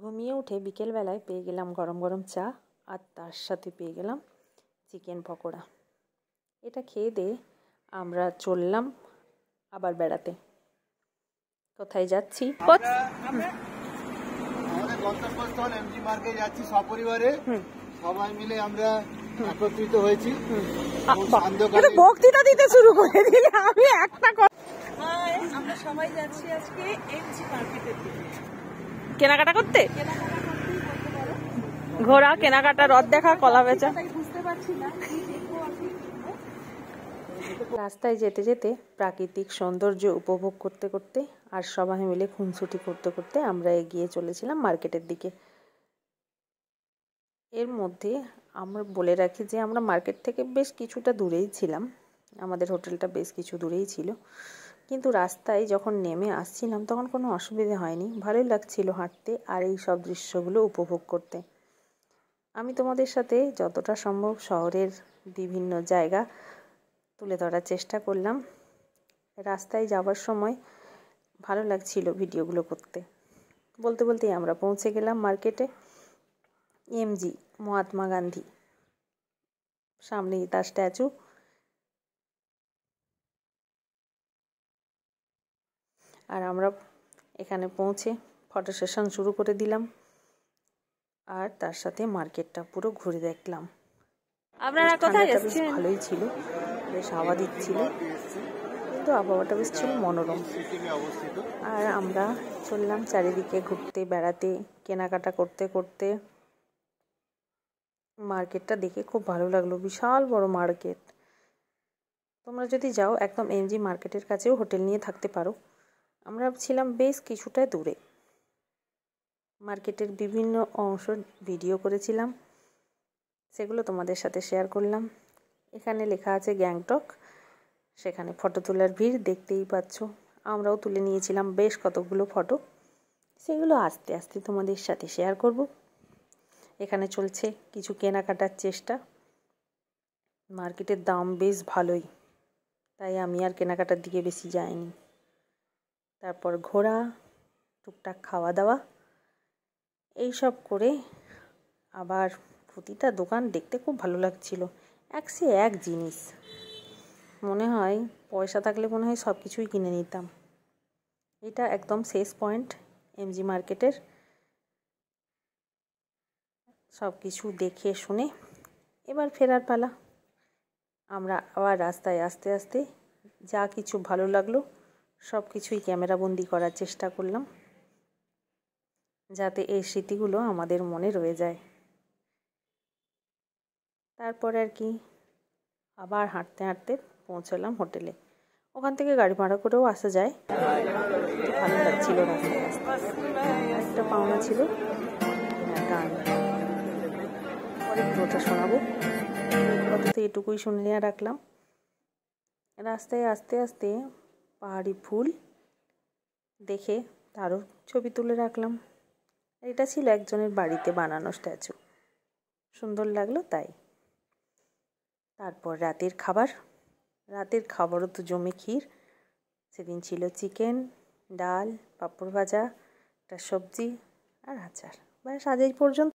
ঘুমিয়ে উঠে বিকেলবেলায় পেয়ে গেলাম গরম গরম চা, আর তার সাথে পেয়ে গেলাম চিকেন পকোড়া। এটা খেয়ে দিয়ে আমরা চললাম আবার বেড়াতে। কোথায় যাচ্ছি? আমাদের গন্তব্যস্থল এমজি মার্কে যাচ্ছি সপরিবারে, সবাই মিলে আমরা একত্রিত হয়েছি। বক্তৃতা দিতে শুরু করে দিলে আমি একটা আমরা সবাই যাচ্ছি আজকে এমজি মার্কেটের দিকে কেনাকাটা করতে। ঘোরা, কেনাকাটা, রথ দেখা, কলা বেচা। বুঝতে পারছি না। রাস্তায় যেতে যেতে প্রাকৃতিক সৌন্দর্য উপভোগ করতে করতে আর সবাই মিলে খুনসুটি করতে করতে আমরা এগিয়ে চলেছিলাম মার্কেটের দিকে। এর মধ্যে আমরা বলে রাখি যে আমরা মার্কেট থেকে বেশ কিছুটা দূরেই ছিলাম, আমাদের হোটেলটা বেশ কিছু দূরেই ছিল, কিন্তু রাস্তায় যখন নেমে আসছিলাম তখন কোনো অসুবিধা হয়নি, ভালোই লাগছিল হাঁটতে আর এই সব দৃশ্যগুলো উপভোগ করতে। আমি তোমাদের সাথে যতটা সম্ভব শহরের বিভিন্ন জায়গা তুলে ধরার চেষ্টা করলাম। রাস্তায় যাওয়ার সময় ভালো লাগছিল ভিডিওগুলো করতে। বলতে বলতেই আমরা পৌঁছে গেলাম মার্কেটে। এমজি মহাত্মা গান্ধী, সামনেই তার স্ট্যাচু। আর আমরা এখানে পৌঁছে ফটো সেশন শুরু করে দিলাম, আর তার সাথে মার্কেটটা পুরো ঘুরে দেখলাম। আপনারা কোথায় এসেছেন? ভালোই ছিল, বেশ হাওয়া দিচ্ছিল, কিন্তু আবহাওয়াটা বেশ ছিল মনোরম। আর আমরা চললাম চারিদিকে ঘুরতে বেড়াতে, কেনাকাটা করতে করতে। মার্কেটটা দেখে খুব ভালো লাগলো, বিশাল বড় মার্কেট। তোমরা যদি যাও একদম এমজি মার্কেটের কাছেও হোটেল নিয়ে থাকতে পারো। আমরা ছিলাম বেশ কিছুটা দূরে। মার্কেটের বিভিন্ন অংশ ভিডিও করেছিলাম, সেগুলো তোমাদের সাথে শেয়ার করলাম। এখানে লেখা আছে গ্যাংটক, সেখানে ফটো তোলার ভিড় দেখতেই পাচ্ছ। আমরাও তুলে নিয়েছিলাম বেশ কতগুলো ফটো, সেগুলো আস্তে আস্তে তোমাদের সাথে শেয়ার করব। এখানে চলছে কিছু কেনাকাটার চেষ্টা। মার্কেটের দাম বেশ ভালোই, তাই আমি আর কেনাকাটার দিকে বেশি যাইনি। তারপর ঘোরা, টুকটাক খাওয়া দাওয়া, এইসব করে আবার প্রতিটা দোকান দেখতে খুব ভালো লাগছিল, এক সে এক জিনিস। মনে হয় পয়সা থাকলে মনে হয় সব কিছুই কিনে নিতাম। এটা একদম শেষ পয়েন্ট এমজি মার্কেটের। সব কিছু দেখে শুনে এবার ফেরার পালা। আমরা আবার রাস্তায় আস্তে আস্তে যা কিছু ভালো লাগলো সব কিছুই ক্যামেরাবন্দি করার চেষ্টা করলাম, যাতে এই স্মৃতিগুলো আমাদের মনে রয়ে যায়। তারপর আর কি আবার হাঁটতে হাঁটতে পৌঁছলাম হোটেলে। ওখান থেকে গাড়ি ভাড়া করেও আসা যায়। ভালো লাগছিল রাস্তায় আসতে। একটা পাওনা ছিল গান, পরে পুরোটা শোনাবো, অন্তত এটুকুই শুনে নিয়ে রাখলাম। রাস্তায় আস্তে আস্তে পাহাড়ি ফুল দেখে তারও ছবি তুলে রাখলাম। এটা ছিল একজনের বাড়িতে বানানো স্ট্যাচু, সুন্দর লাগলো তাই। তারপর রাতের খাবারও তো জমে ক্ষীর। সেদিন ছিল চিকেন, ডাল, পাঁপড় ভাজা, একটা সবজি আর আচার। ব্যাস আজ এই পর্যন্ত।